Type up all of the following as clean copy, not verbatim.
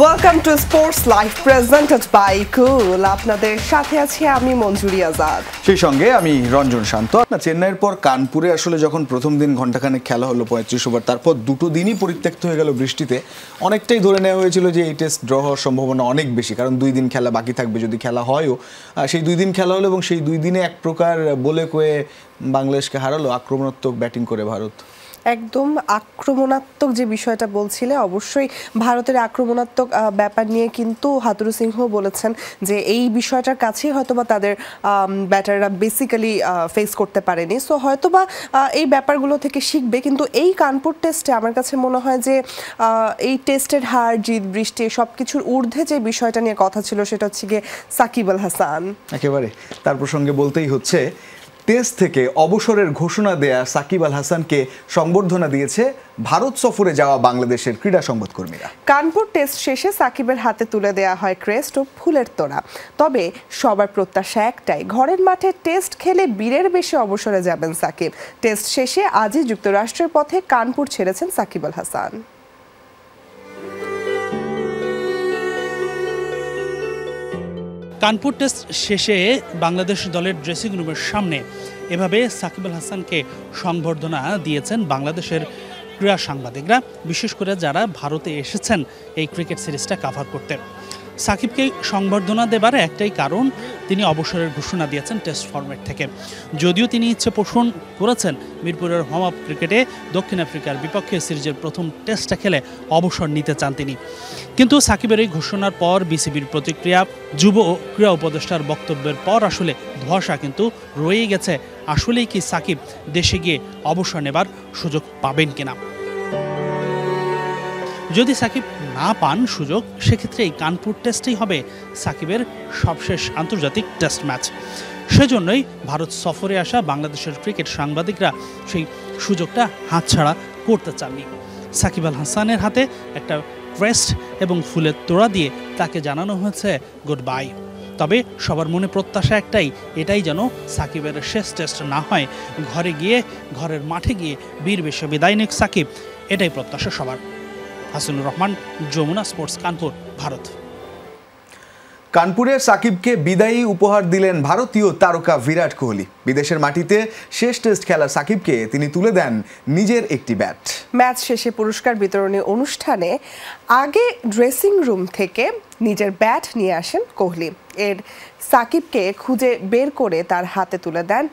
Welcome to sports live presented by Cool. আপনাদের সাথে আছি আমি মঞ্জুরি আজাদ, সেই সঙ্গে আমি রঞ্জন শান্ত। চেন্নাইয়ের পর কানপুরে আসলে যখন প্রথম দিন ঘন্টাখানেক খেলা হলো 35 ওভার, তারপর দুটো দিনই পরিত্যক্ত হয়ে গেল বৃষ্টিতে। অনেকটাই ধরে নেওয়া হয়েছিল যে এই টেস্ট ড্র হওয়ার সম্ভাবনা অনেক বেশি, কারণ 2 দিন খেলা বাকি থাকবে। যদি খেলা হয়ও, সেই 2 দিন খেলা হলো এবং সেই 2 দিনে এক প্রকার বলে কয়ে বাংলাদেশকে হারালো আক্রমণাত্মক ব্যাটিং করে ভারত। একদম আক্রমণাত্মক যে বিষয়টা বলছিলে, অবশ্যই ভারতের আক্রমণাত্মক ব্যাপার নিয়ে কিন্তু হাতুরু সিংহ বলেছেন যে এই বিষয়টার কাছেই হয়তোবা তাদের ব্যাটাররা বেসিক্যালি ফেস করতে পারেনি। সো হয়তোবা এই ব্যাপারগুলো থেকে শিখবে। কিন্তু এই কানপুর টেস্টে আমার কাছে মনে হয় যে এই টেস্টের হার জিত বৃষ্টি সব কিছুর ঊর্ধ্বে যে বিষয়টা নিয়ে কথা ছিল সেটা হচ্ছে গিয়ে সাকিব আল হাসান। একেবারে তার প্রসঙ্গে বলতেই হচ্ছে, টেস্ট থেকে অবসরের ঘোষণা দেয়া সাকিব আল হাসানকে সংবর্ধনা দিয়েছে ভারত সফরে যাওয়া বাংলাদেশের ক্রীড়া সংবাদকর্মীরা। কানপুর টেস্ট শেষে সাকিবের হাতে তুলে দেওয়া হয় ক্রেস্ট ও ফুলের তোড়া। তবে সবার প্রত্যাশা একটাই, ঘরের মাঠে টেস্ট খেলে বীরের বেশে অবসরে যাবেন সাকিব। টেস্ট শেষে আজই যুক্তরাষ্ট্রের পথে কানপুর ছেড়েছেন সাকিব আল হাসান। কানপুর টেস্ট শেষে বাংলাদেশ দলের ড্রেসিং রুমের সামনে এভাবে সাকিব আল হাসানকে সংবর্ধনা দিয়েছেন বাংলাদেশের ক্রীড়া সাংবাদিকরা, বিশেষ করে যারা ভারতে এসেছেন এই ক্রিকেট সিরিজটা কাভার করতে। সাকিবকে সংবর্ধনা দেবার একটাই কারণ, তিনি অবসরের ঘোষণা দিয়েছেন টেস্ট ফরম্যাট থেকে। যদিও তিনি ইচ্ছে পোষণ করেছেন মিরপুরের হোম অফ ক্রিকেটে দক্ষিণ আফ্রিকার বিপক্ষে সিরিজের প্রথম টেস্টটা খেলে অবসর নিতে চান তিনি। কিন্তু সাকিবের এই ঘোষণার পর বিসিবির প্রতিক্রিয়া, যুব ও ক্রীড়া উপদেষ্টার বক্তব্যের পর আসলে ধোঁয়াশা কিন্তু রয়েই গেছে। আসলেই কি সাকিব দেশে গিয়ে অবসর নেবার সুযোগ পাবেন কিনা? যদি সাকিব না পান সুযোগ, সেক্ষেত্রে এই কানপুর টেস্টেই হবে সাকিবের সবশেষ আন্তর্জাতিক টেস্ট ম্যাচ। সেজন্যই ভারত সফরে আসা বাংলাদেশের ক্রিকেট সাংবাদিকরা সেই সুযোগটা হাতছাড়া করতে চাননি। সাকিব আল হাসানের হাতে একটা ক্রেস্ট এবং ফুলের তোড়া দিয়ে তাকে জানানো হয়েছে গুড বাই। তবে সবার মনে প্রত্যাশা একটাই, এটাই যেন সাকিবের শেষ টেস্ট না হয়, ঘরের মাঠে গিয়ে বীর বেশে বিদায় নিক সাকিব, এটাই প্রত্যাশা সবার। হাসিনুর রহমান, যমুনা স্পোর্টস, কানপুর, ভারত। কানপুরে সাকিবকে বিদায়ী উপহার দিলেন ভারতীয় তারকা বিরাট কোহলি। বিদেশের মাটিতে শেষ টেস্ট খেলা সাকিবকে তিনি তুলে দেন নিজের একটি ব্যাট। ম্যাচ শেষে পুরস্কার বিতরণী অনুষ্ঠানে আগে ড্রেসিং রুম থেকে নিজের ব্যাট নিয়ে আসেন কোহলি। এর সাকিবকে খুঁজে বের করে তার হাতে তুলে দেন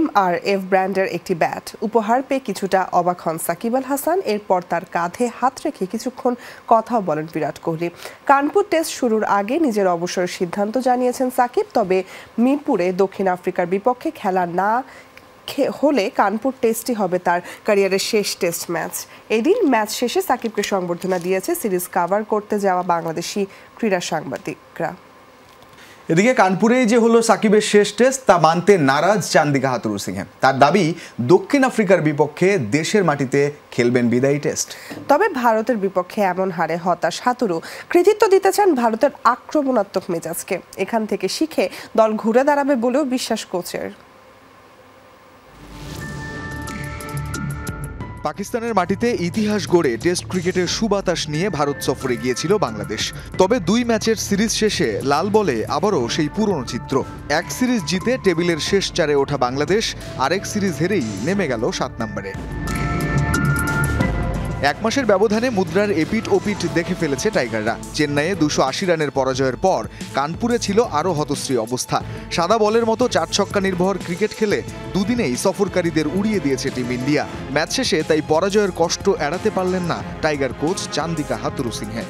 MRF ব্র্যান্ডের একটি ব্যাট। উপহার পেয়ে কিছুটা অবাক হন সাকিব আল হাসান। এরপর তার কাঁধে হাত রেখে কিছুক্ষণ কথাও বলেন বিরাট কোহলি। কানপুর টেস্ট শুরুর আগে নিজের অবসরের সিদ্ধান্ত জানিয়েছেন সাকিব। তবে মিরপুরে দক্ষিণ আফ্রিকার বিপক্ষে খেলা না হলে কানপুর টেস্টই হবে তার ক্যারিয়ারের শেষ টেস্ট ম্যাচ। এদিন ম্যাচ শেষে সাকিবকে সংবর্ধনা দিয়েছে সিরিজ কাভার করতে যাওয়া বাংলাদেশি ক্রীড়া সাংবাদিকরা। এদিকে কানপুরেই যে হলো সাকিবের শেষ টেস্ট, তা মানতে নারাজ চান্দিকা হাতুরু সিংহে। তার দাবি, দক্ষিণ আফ্রিকার বিপক্ষে দেশের মাটিতে খেলবেন বিদায়ী টেস্ট। তবে ভারতের বিপক্ষে এমন হারে হতাশ হাতুরু কৃতিত্ব দিতে চান ভারতের আক্রমণাত্মক মেজাজকে। এখান থেকে শিখে দল ঘুরে দাঁড়াবে বলেও বিশ্বাস কোচের। পাকিস্তানের মাটিতে ইতিহাস গড়ে টেস্ট ক্রিকেটের সুবাতাস নিয়ে ভারত সফরে গিয়েছিল বাংলাদেশ। তবে 2 ম্যাচের সিরিজ শেষে লাল বলে আবারও সেই পুরনো চিত্র। এক সিরিজ জিতে টেবিলের শেষ 4-এ ওঠা বাংলাদেশ আরেক সিরিজ হেরেই নেমে গেল 7 নম্বরে। 1 মাসের ব্যবধানে মুদ্রার এপিট ওপিট দেখে ফেলেছে টাইগাররা। চেন্নাইয়ে 280 রানের পরাজয়ের পর কানপুরে ছিল আরও হতশ্রী অবস্থা। সাদা বলের মতো 4 ছক্কা নির্ভর ক্রিকেট খেলে দুদিনেই সফরকারীদের উড়িয়ে দিয়েছে টিম ইন্ডিয়া। ম্যাচ শেষে তাই পরাজয়ের কষ্ট এড়াতে পারলেন না টাইগার কোচ চান্দিকা হাতুরু সিংহে।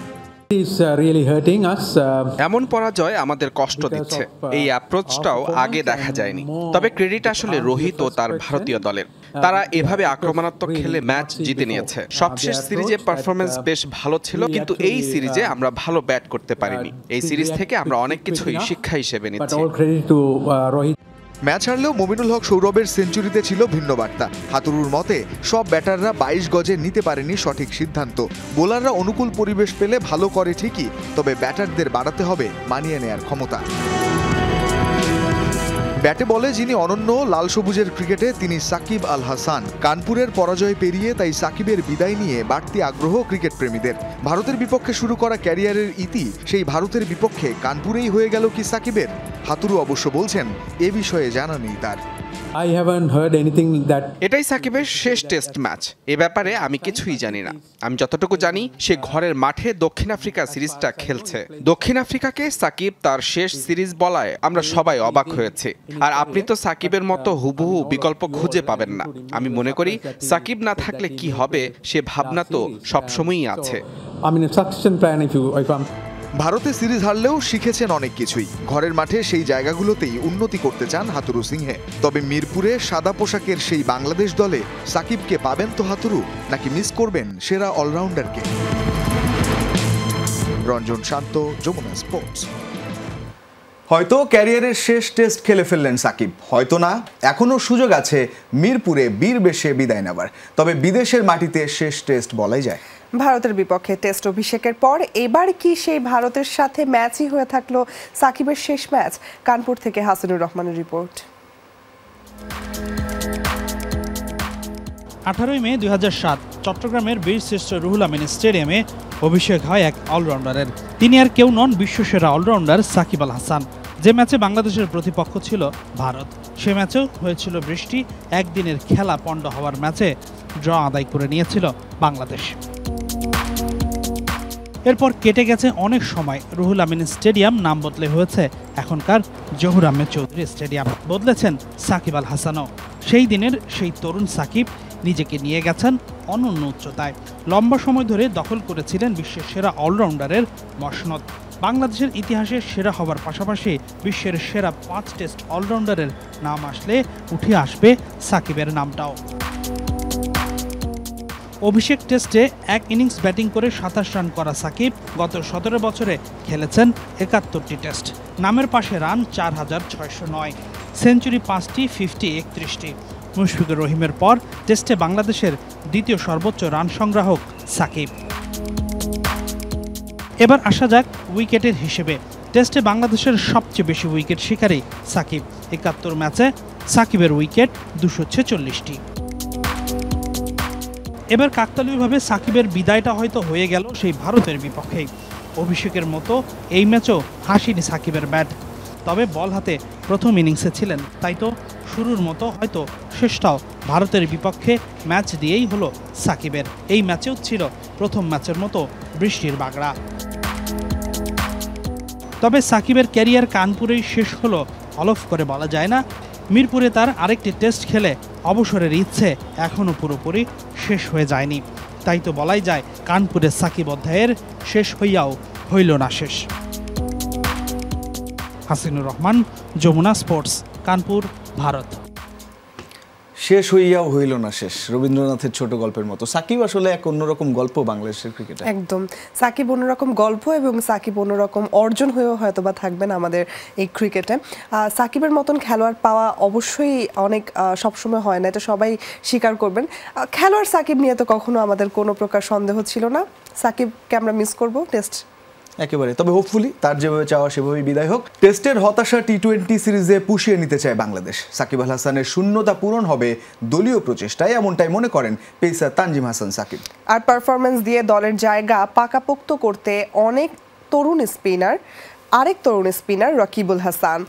এমন পরাজয় আমাদের কষ্ট দিচ্ছে। এই অ্যাপ্রোচটাও আগে দেখা যায়নি। তবে ক্রেডিট আসলে রোহিত ও তার ভারতীয় দলের। তারা এভাবে আক্রমণাত্মক খেলে ম্যাচ জিতে নিয়েছে। সবশেষ সিরিজে পারফরমেন্স বেশ ভালো ছিল, কিন্তু এই সিরিজে আমরা ভালো ব্যাট করতে পারিনি। এই সিরিজ থেকে আমরা অনেক কিছুই শিক্ষা হিসেবে নিচ্ছি। ম্যাচ হারলেও মুমিনুল হক সৌরভের সেঞ্চুরিতে ছিল ভিন্ন বার্তা। হাতুরুর মতে সব ব্যাটাররা 22 গজে নিতে পারেনি সঠিক সিদ্ধান্ত। বোলাররা অনুকূল পরিবেশ পেলে ভালো করে ঠিকই, তবে ব্যাটারদের বাড়াতে হবে মানিয়ে নেয়ার ক্ষমতা। ব্যাটে বলে যিনি অনন্য, লাল সবুজের ক্রিকেটে তিনি সাকিব আল হাসান। কানপুরের পরাজয় পেরিয়ে তাই সাকিবের বিদায় নিয়ে বাড়তি আগ্রহ ক্রিকেট প্রেমীদের। ভারতের বিপক্ষে শুরু করা ক্যারিয়ারের ইতি সেই ভারতের বিপক্ষে কানপুরেই হয়ে গেল কি সাকিবের? হাতুরু অবশ্য বলছেন এ বিষয়ে জানা নেই তার। এটাই সাকিবের শেষ টেস্ট ম্যাচ। এ ব্যাপারে আমি কিছুই জানি না। আমি যতটুকু জানি সে ঘরের মাঠে দক্ষিণ আফ্রিকা সিরিজটা খেলছে। দক্ষিণ আফ্রিকাকে সাকিব তার শেষ সিরিজ বলায় আমরা সবাই অবাক হয়েছি। আর আপনি তো সাকিবের মতো হুবহু বিকল্প খুঁজে পাবেন না। আমি মনে করি সাকিব না থাকলে কি হবে সে ভাবনা তো সবসময়ই আছে। ভারতে সিরিজ হারলেও শিখেছেন অনেক কিছুই। ঘরের মাঠে সেই জায়গাগুলোতেই উন্নতি করতে চান হাতুরু সিংহে। তবে মিরপুরে সাদা পোশাকের সেই বাংলাদেশ দলে সাকিবকে পাবেন তো হাতুরু, নাকি মিস করবেন সেরা অলরাউন্ডারকে? রঞ্জন শান্ত, যমুনা স্পোর্টস। হয়তো ক্যারিয়ারের শেষ টেস্ট খেলে ফেললেন সাকিব, হয়তো না, এখনো সুযোগ আছে মিরপুরে বীর বেশে বিদায় নেবার। তবে বিদেশের মাটিতে শেষ টেস্ট বলাই যায়। ভারতের বিপক্ষে টেস্ট অভিষেকের পর এবার কি সেই ভারতের সাথে ম্যাচই হয়ে থাকলো সাকিবের শেষ ম্যাচ? কানপুর থেকে হাসানুর রহমানের রিপোর্ট। 18 মে 2007 চট্টগ্রামের বীরশ্রেষ্ঠ রুহুল আমিন স্টেডিয়ামে অভিষেক হয় এক অলরাউন্ডারের। তিনি আর কেউ নন, বিশ্বসেরা অলরাউন্ডার সাকিব আল হাসান। যে ম্যাচে বাংলাদেশের প্রতিপক্ষ ছিল ভারত, সে ম্যাচেও হয়েছিল বৃষ্টি। একদিনের খেলা পণ্ড হওয়ার ম্যাচে ড্র আদায় করে নিয়েছিল বাংলাদেশ। এরপর কেটে গেছে অনেক সময়। রুহুল আমিন স্টেডিয়াম নাম বদলে হয়েছে এখনকার জহুর আহমেদ চৌধুরী স্টেডিয়াম। বদলেছেন সাকিব আল হাসানও। সেই দিনের সেই তরুণ সাকিব নিজেকে নিয়ে গেছেন অনন্য উচ্চতায়। লম্বা সময় ধরে দখল করেছিলেন বিশ্বের সেরা অলরাউন্ডারের মসনদ। বাংলাদেশের ইতিহাসে সেরা হওয়ার পাশাপাশি বিশ্বের সেরা 5 টেস্ট অলরাউন্ডারের নাম আসলে উঠে আসবে সাকিবের নামটাও। অভিষেক টেস্টে এক ইনিংস ব্যাটিং করে 27 রান করা সাকিব গত 17 বছরে খেলেছেন 71টি টেস্ট। নামের পাশে রান 4609, সেঞ্চুরি 5টি, 50 31টি। মুশফিকুর রহিমের পর টেস্টে বাংলাদেশের দ্বিতীয় সর্বোচ্চ রান সংগ্রাহক সাকিব। এবার আসা যাক উইকেটের হিসেবে। টেস্টে বাংলাদেশের সবচেয়ে বেশি উইকেট শিকারী সাকিব। 71 ম্যাচে সাকিবের উইকেট 246টি। এবার কাকতালীয়ভাবে সাকিবের বিদায়টা হয়তো হয়ে গেল সেই ভারতের বিপক্ষেই। অভিষেকের মতো এই ম্যাচও হাসিনি সাকিবের ব্যাট। তবে বল হাতে প্রথম ইনিংসে ছিলেন, তাই তো শুরুর মতো হয়তো শেষটাও ভারতের বিপক্ষে ম্যাচ দিয়েই হলো সাকিবের। এই ম্যাচেও ছিল প্রথম ম্যাচের মতো বৃষ্টির বাগড়া। তবে সাকিবের ক্যারিয়ার কানপুরেই শেষ হলো অলফ করে বলা যায় না। মিরপুরে তার আরেকটি টেস্ট খেলে অবসরের ইচ্ছে এখনও পুরোপুরি শেষ হয়ে যায়নি। তাই তো বলাই যায় কানপুরের সাকিব অধ্যায়ের শেষ হইয়াও হইল না শেষ। হাসিনুর রহমান, যমুনা স্পোর্টস, কানপুর, ভারত। শেষ হইয়াও হইল না শেষ, রবীন্দ্রনাথের ছোট গল্পের মতো। সাকিব আসলে এক অন্যরকম গল্প বাংলাদেশের ক্রিকেটে। একদম, সাকিব অন্যরকম গল্প এবং সাকিব অন্যরকম অর্জন হয়েও হয়তো বা থাকবেন আমাদের এই ক্রিকেটে। সাকিবের মতন খেলোয়াড় পাওয়া অবশ্যই অনেক সবসময় হয় না, এটা সবাই স্বীকার করবেন। খেলোয়াড় সাকিব নিয়ে তো কখনো আমাদের কোনো প্রকার সন্দেহ ছিল না। সাকিবকে আমরা মিস করব টেস্ট একেবারে। তবে হোপফুলি তার যেভাবে চাওয়া সেভাবেই বিদায় হোক। টেস্টের হতাশা টি-20 সিরিজে পুষিয়ে নিতে চায় বাংলাদেশ। সাকিব আল হাসানের শূন্যতা পূরণ হবে দলীয় প্রচেষ্টায়, এমনটাই মনে করেন পেসার তানজিম হাসান সাকিব। আর পারফরমেন্স দিয়ে দলের জায়গা পাকাপোক্ত করতে আরেক তরুণ স্পিনার রকিবুল হাসান।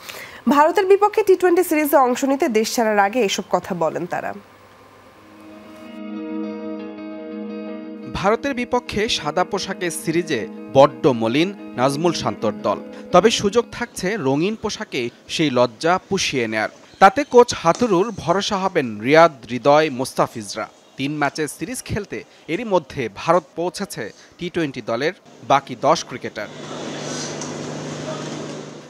ভারতের বিপক্ষে টি-20 সিরিজে অংশ নিতে দেশ ছাড়ার আগে এসব কথা বলেন তারা। ভারতের বিপক্ষে সাদা পোশাকের সিরিজে বড্ড মলিন নাজমুল শান্তর দল। তবে সুযোগ থাকছে রঙিন পোশাকে সেই লজ্জা পুষিয়ে নেয়ার। তাতে কোচ হাতুরুর ভরসা হবেন রিয়াদ, হৃদয়, মোস্তাফিজরা। 3 ম্যাচের সিরিজ খেলতে এরই মধ্যে ভারত পৌঁছেছে টি-20 দলের বাকি 10 ক্রিকেটার।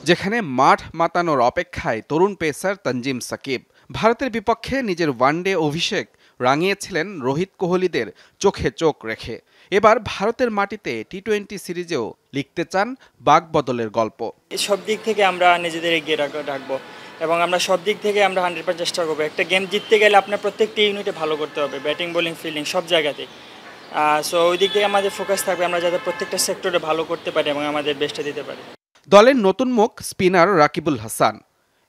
যেখানে মাঠ মাতানোর অপেক্ষায় তরুণ পেসার তানজিম সাকিব। ভারতের বিপক্ষে নিজের ওয়ানডে অভিষেক রাঙিয়েছিলেন রোহিত কোহলিদের চোখে চোখ রেখে। এবার ভারতের মাটিতে টি-20 সিরিজেও লিখতে চান বাগবদলের গল্প। সব দিক থেকে আমরা নিজেদের এগিয়ে রাখবো এবং আমরা সব দিক থেকে আমরা 100% চেষ্টা করবো। একটা গেম জিততে গেলে আপনার প্রত্যেকটি ইউনিটে ভালো করতে হবে, ব্যাটিং, বোলিং, ফিল্ডিং সব জায়গাতে। সো ওই দিক থেকে আমাদের ফোকাস থাকবে, আমরা যাতে প্রত্যেকটা সেক্টরে ভালো করতে পারি এবং আমাদের বেস্টটা দিতে পারি। দলের নতুন মুখ স্পিনার রাকিবুল হাসান।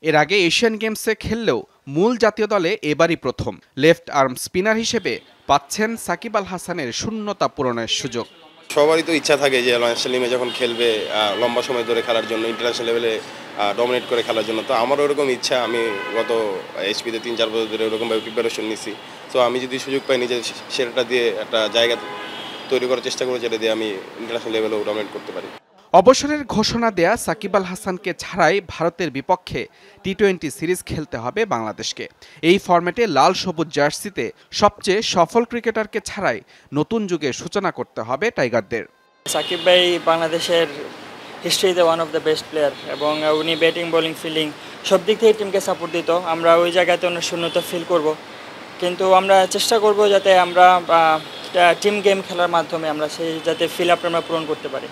এর আগে এশিয়ান গেমসে খেললেও মূল জাতীয় দলে এবারই প্রথম। লেফট আর্ম স্পিনার হিসেবে পাচ্ছেন সাকিব আল হাসানের শূন্যতা পূরণের সুযোগ। সবারই তো ইচ্ছা থাকে যে ন্যাশনাল টিমে যখন খেলবে লম্বা সময় ধরে খেলার জন্য, ইন্টারন্যাশনাল লেভেলে ডমিনেট করে খেলার জন্য। তো আমারও ওরকম ইচ্ছা। আমি গত এইচপিতে 3-4 বছর ধরে ওরকমভাবে প্রিপারেশন নিছি। তো আমি যদি সুযোগ পাই নিজের সেরাটা দিয়ে একটা জায়গা তৈরি করার চেষ্টা করব, যেটা দিয়ে আমি ইন্টারন্যাশনাল লেভেলেও ডমিনেট করতে পারি। অবসরের ঘোষণা দেয়া সাকিব আল হাসানকে ছাড়াই ভারতের বিপক্ষে টি-20 সিরিজ খেলতে হবে বাংলাদেশকে। এই ফরম্যাটে লাল সবুজ জার্সিতে সবচেয়ে সফল ক্রিকেটারকে ছাড়াই নতুন যুগের সূচনা করতে হবে টাইগারদের। সাকিব ভাই বাংলাদেশের হিস্ট্রিতে one of the best player, এবং উনি ব্যাটিং বোলিং ফিল্ডিং সব দিক থেকে টিমকে সাপোর্ট দিত। আমরা ওই জায়গাতে অনেক শূন্যতা ফিল করব, কিন্তু আমরা চেষ্টা করব যাতে আমরা টিম গেম খেলার মাধ্যমে আমরা সেই যাতে ফিল আপ আমরা পূরণ করতে পারি।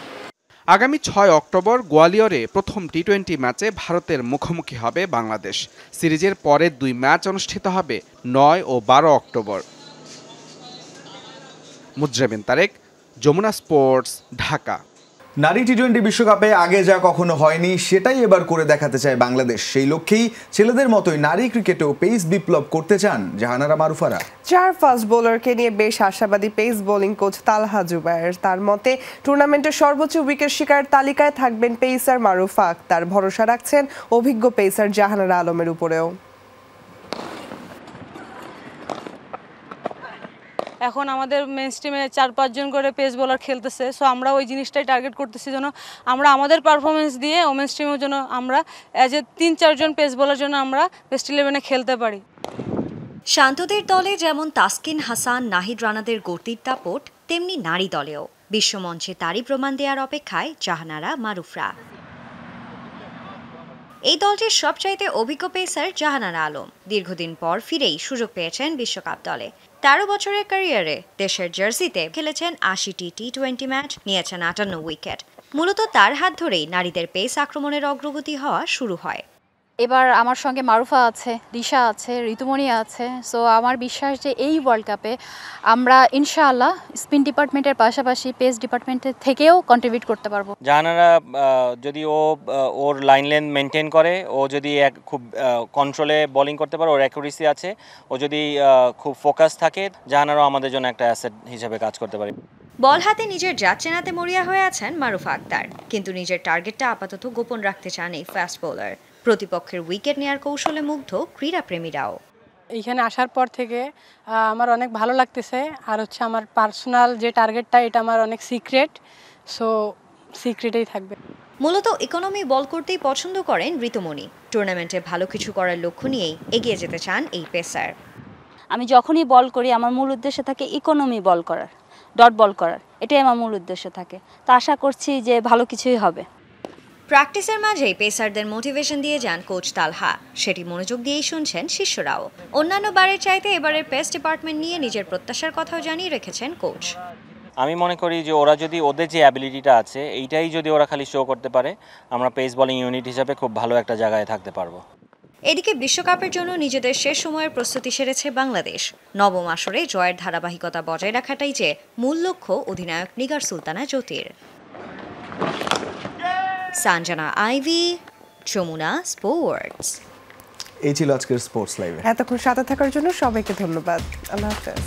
আগামী 6 অক্টোবর গোয়ালিয়রে প্রথম টি-20 ম্যাচে ভারতের মুখোমুখি হবে বাংলাদেশ। সিরিজের পরের 2 ম্যাচ অনুষ্ঠিত হবে 9 ও 12 অক্টোবর। মুজরাবিন তারেক, যমুনা স্পোর্টস, ঢাকা। নারী টি-20 বিশ্বকাপে আগে যা কখনো হয়নি সেটাই এবার করে দেখাতে চায় বাংলাদেশ। সেই লক্ষ্যেই ছেলেদের মতোই নারী ক্রিকেটেও পেস বিপ্লব করতে চান জাহানারা মারুফারা। 4 ফাস্ট বোলারকে নিয়ে বেশ আশাবাদী পেস বোলিং কোচ তালহা জুবায়ের। তার মতে টুর্নামেন্টের সর্বোচ্চ উইকেট শিকারের তালিকায় থাকবেন পেসার মারুফা আক্তার। ভরসা রাখছেন অভিজ্ঞ পেসার জাহানারা আলমের উপরেও। এখন আমাদের মেন স্ট্রিমে 4-5 জন করে পেস বোলার খেলতেছে, সো আমরা ওই জিনিসটাই টার্গেট করতেছি যেন আমরা আমাদের পারফরমেন্স দিয়ে ওমেন স্ট্রিমের জন্য আমরা অ্যাজ এ 3-4 জন পেস বোলার জন্য আমরা বেস্ট 11-এ খেলতে পারি। শান্তদের দলে যেমন তাসকিন হাসান, নাহিদ রানাদের গতির দাপট, তেমনি নারী দলেও বিশ্বমঞ্চে তারই প্রমাণ দেওয়ার অপেক্ষায় জাহানারা মারুফরা। এই দলটির সবচাইতে অভিজ্ঞ পেসার জাহানারা আলম দীর্ঘদিন পর ফিরেই সুযোগ পেয়েছেন বিশ্বকাপ দলে। 13 বছরের ক্যারিয়ারে দেশের জার্সিতে খেলেছেন 80টি টি-20 ম্যাচ, নিয়েছেন 58 উইকেট। মূলত তার হাত ধরেই নারীদের পেস আক্রমণের অগ্রগতি হওয়া শুরু হয়। এবার আমার সঙ্গে মারুফা আছে, দিশা আছে, ঋতুমণি আছে। সো আমার বিশ্বাস যে এই ওয়ার্ল্ড কাপে আমরা ইনশাআল্লাহ স্পিন ডিপার্টমেন্টের পাশাপাশি পেস ডিপার্টমেন্টের থেকেও কন্ট্রিবিউট করতে পারবো। জাহানারা যদি ওর লাইন লেন্থ মেনটেন করে, ও যদি খুব কন্ট্রোলে বোলিং করতে পারে, ওর অ্যাকুরেসি আছে, ও যদি খুব ফোকাস থাকে, জাহানারাও আমাদের জন্য একটা অ্যাসেট হিসেবে কাজ করতে পারে। বল হাতে নিজের জাত চেনাতে মরিয়া হয়ে আছেন মারুফা আক্তার, কিন্তু নিজের টার্গেটটা আপাতত গোপন রাখতে চান এই ফাস্ট বোলার। প্রতিপক্ষের উইকেট নেয়ার কৌশলে মুগ্ধ ক্রীড়াপ্রেমীরাও। এইখানে আসার পর থেকে আমার অনেক ভালো লাগতেছে। আর হচ্ছে আমার পার্সোনাল যে টার্গেটটা, এটা আমার অনেক সিক্রেট, সো সিক্রেটেই থাকবে। মূলত ইকোনমি বল করতেই পছন্দ করেন ঋতুমণি। টুর্নামেন্টে ভালো কিছু করার লক্ষ্য নিয়েই এগিয়ে যেতে চান এই পেসার। আমি যখনই বল করি আমার মূল উদ্দেশ্য থাকে ইকোনমি বল করার, ডট বল করার, এটাই আমার মূল উদ্দেশ্য থাকে। তো আশা করছি যে ভালো কিছুই হবে। প্র্যাকটিসের মাঝেই পেসারদের মোটিভেশন দিয়ে যান কোচ তালহা, সেটি মনোযোগ দিয়েই শুনছেন শিষ্যরাও। অন্যান্য বারের চাইতে এবারের পেস ডিপার্টমেন্ট নিয়ে নিজের প্রত্যাশার কথাও জানিয়ে রেখেছেন কোচ। আমি মনে করি যে ওরা যদি ওদের যে অ্যাবিলিটিটা আছে এইটাই যদি ওরা খালি শো করতে পারে, আমরা পেস বোলিং ইউনিট হিসাবে খুব ভালো একটা জায়গায় থাকতে পারবো। এদিকে বিশ্বকাপের জন্য নিজেদের শেষ সময়ের প্রস্তুতি সেরেছে বাংলাদেশ। নবম আসরে জয়ের ধারাবাহিকতা বজায় রাখাটাই যে মূল লক্ষ্য অধিনায়ক নিগার সুলতানা জ্যোতির। সানজানা আইভি, যমুনা স্পোর্টস। এই ছিল আজকের স্পোর্টস লাইভে। এতক্ষণ সাথে থাকার জন্য সবাইকে ধন্যবাদ। আল্লাহ হাফেজ।